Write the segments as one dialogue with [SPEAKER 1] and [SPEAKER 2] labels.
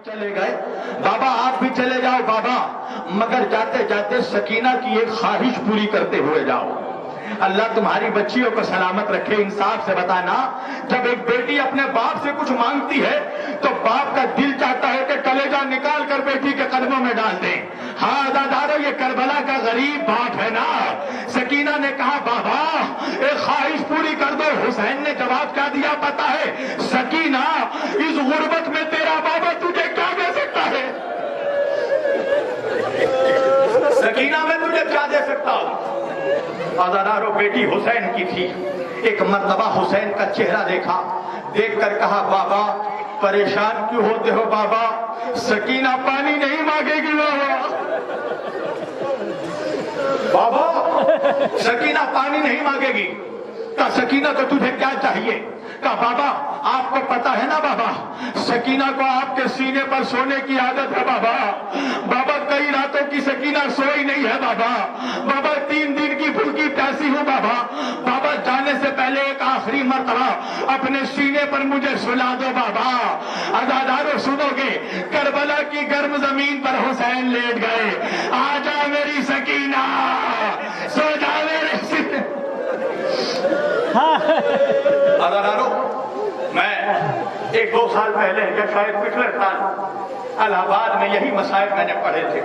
[SPEAKER 1] چلے گئے بابا، آپ بھی چلے جاؤ بابا، مگر جاتے جاتے سکینہ کی ایک خواہش پوری کرتے ہوئے جاؤ۔ اللہ تمہاری بچیوں کو سلامت رکھے۔ انصاف سے بتانا، جب ایک بیٹی اپنے باپ سے کچھ مانگتی ہے تو باپ کا دل چاہتا ہے کہ کلیجہ نکال کر بیٹی کے قدموں میں ڈال دیں۔ ہاں عزادارو، یہ کربلا کا غریب باپ ہے نا۔ سکینہ نے کہا بابا ایک خواہش پوری کر دو۔ حسین نے جواب کیا دیا پتا ہے؟ سکینہ، اس غربت میں تیرا بابا تجھے کیا دے سکتا ہے؟ سکینہ میں تجھے کیا دے سکتا ہوں؟ عزادارو، بیٹی حسین کی تھی۔ ایک مرتبہ حسین کا چہرہ دیکھا، دیکھ کر کہا بابا پریشان کیوں ہوتے ہو بابا؟ سکینہ پانی نہیں مانگے گی بابا، سکینہ پانی نہیں مانگے گی۔ کہا سکینہ تو تجھے کیا چاہیے؟ کہا بابا آپ کو پتا ہے نا بابا، سکینہ کو آپ کے سینے پر سونے کی عادت ہے بابا۔ بابا کئی راتوں کی سکینہ سوئی نہیں ہے بابا۔ بابا 3 دن کی بھوکی پیاسی ہوں بابا۔ بابا جانے سے پہلے ایک آخری مرتبہ اپنے سینے پر مجھے سلا دو بابا۔ عزادارو سنو گے، کربلا کی گرم زمین پر حسین لیٹ گئے۔ آ جا میری سکینہ، سو جا میرے سینے۔ عزادارو، میں 1-2 سال پہلے یا شاید پچھلے سال الہ آباد میں یہی مصائب میں نے پڑھے تھے۔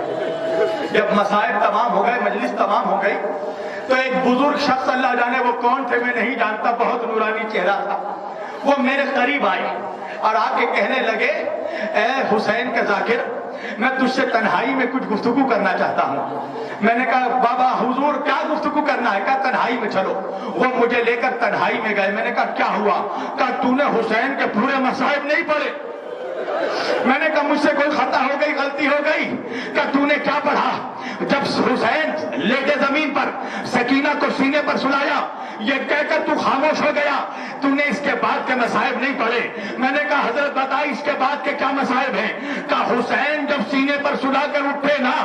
[SPEAKER 1] جب مصائب تمام ہو گئے، مجلس تمام ہو گئی، تو ایک بزرگ شخص، اللہ جانے وہ کون تھے میں نہیں جانتا، بہت نورانی چہرہ تھا، وہ میرے قریب آئے اور آ کے کہنے لگے اے حسین کا ذاکر، میں تجھ سے تنہائی میں کچھ گفتگو کرنا چاہتا ہوں۔ میں نے کہا بابا حضور کیا گفتگو کرنا ہے؟ کہا تنہائی میں چلو۔ وہ مجھے لے کر تنہائی میں گئے۔ میں نے کہا کیا ہوا؟ کہا تو نے حسین کے پورے مصائب نہیں پڑھے۔ میں نے کہا مجھ سے کوئی خطا ہو گئی، غلطی ہو گئی؟ کہا تو نے کیا پڑھا؟ جب حسین لیٹے زمین پر، سکینہ کو سینے پر سلایا، یہ کہہ کر تو خاموش ہو گیا، تو نے اس کے بعد کے مصائب نہیں پڑھے۔ میں نے کہا حضرت بتائی اس کے بعد کے کیا مصائب ہیں؟ کہا حسین جب سینے پر سلا کر اٹھے نا،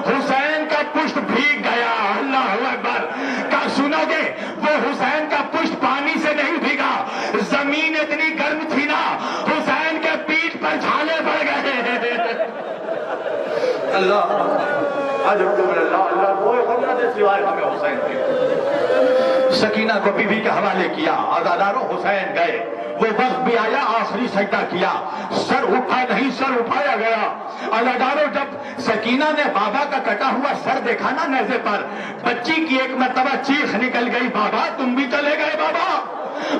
[SPEAKER 1] حسین کا پشت بھیگ گیا۔ اللہ اکبر۔ کہا سنو گے، وہ حسین کا پشت پانی سے نہیں بھیگا، زمین اتنی گرم تھی نا، حسین کے پیٹھ پر چھالے پڑ گئے۔ اللہ اللہ کوئی خبر دے سوائے ہمیں حسین کے۔ سکینہ کو بی بی کے حوالے کیا۔ عزادارو حسین گئے، وہ وقت بھی آیا، آخری سجدہ کیا، سر اٹھا نہیں، سر اٹھایا گیا۔ عزادارو جب سکینہ نے بابا کا کٹا ہوا سر دیکھا نا نیزے پر، بچی کی ایک مرتبہ چیخ نکل گئی، بابا تم بھی چلے گئے بابا؟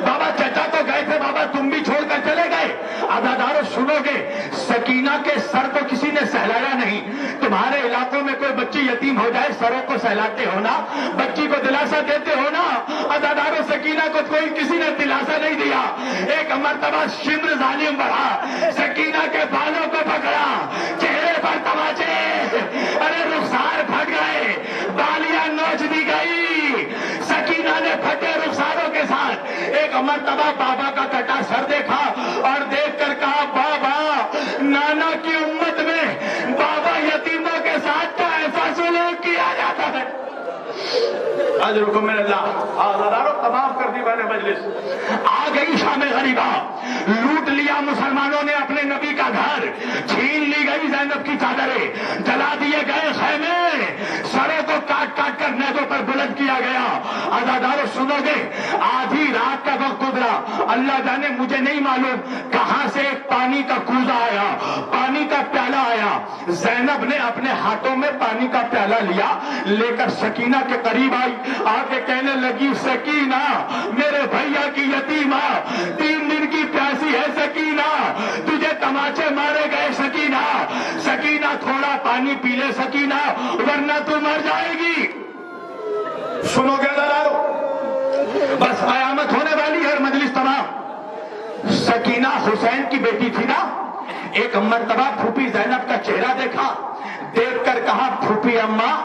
[SPEAKER 1] بابا چچا تو گئے تھے، بابا تم بھی چھوڑ کر چلے گئے؟ عزادارو سنو گے، سکینہ کے سر تو کسی نے سہلایا نہیں۔ تمہارے علاقوں میں کوئی بچی یتیم ہو جائے، سروں کو سہلاتے ہو نا، بچی کو دلاسا دیتے ہو نا۔ عزادارو سکینہ کو کوئی کسی نے دلاسا نہیں دیا۔ ایک مرتبہ شمر ظالم بڑھا، سکینہ کے بالوں کو پکڑا، چہرے پر تماچے، ارے رخسار پھٹ گئے، بالیاں نوچ دی گئی۔ سکینہ نے پھٹے رخساروں کے ساتھ ایک مرتبہ بابا کا کٹا سر دیکھا اور دیکھ کر کہا بابا نانا کی امت میں بابا یتیموں کے ساتھ کیا ایسا سلوک کیا جاتا ہے؟ اجرکم من اللہ۔ عزادارو تمام کر دی میں نے مجلس۔ آ گئی شام غریبہ، لوٹ لیا مسلمانوں نے اپنے نبی کا گھر، چھین لی گئی زینب کی چادریں، جلا دیے گئے خیمے، سروں کو کاٹ کاٹ کر نیزوں پر بلند کیا گیا۔ عزادارو سنو گے، آدھی رات کا وقت گزرا، اللہ جانے مجھے نہیں معلوم کہاں سے ایک پانی کا کوزہ آیا، پانی کا پیالہ آیا۔ زینب نے اپنے ہاتھوں میں پانی کا پیالہ لیا، لے کر سکینہ کے قریب آئی، آ کے کہنے لگی سکینہ میرے بھیا کی یتیمہ، 3 دن کی پیاسی ہے سکینہ، تجھے تماچے مارے گئے سکینہ، سکینہ تھوڑا پانی پی لے سکینہ ورنہ تو مر جائے گی۔ سنو گے عزادارو، بس قیامت ہونے والی ہے، مجلس تمام۔ سکینہ حسین کی بیٹی تھی نا، ایک مرتبہ پھوپھی زینب کا چہرہ دیکھا، دیکھ کر کہا پھوپھی اماں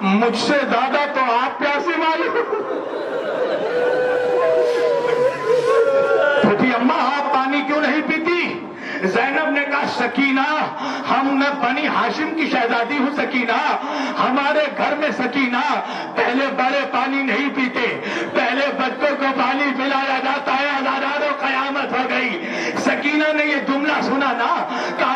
[SPEAKER 1] مجھ سے زیادہ تو آپ پیاسی معلوم۔ پھوپھی اماں آپ پانی کیوں نہیں پیتی؟ زینب نے کہا سکینہ ہم نے بنی ہاشم کی شہزادی ہوں سکینہ، ہمارے گھر میں سکینہ پہلے بڑے پانی نہیں پیتے، پہلے بچوں کو پانی پلایا جاتا ہے۔ عزادارو قیامت ہو گئی۔ سکینہ نے یہ جملہ سنا نا، کہا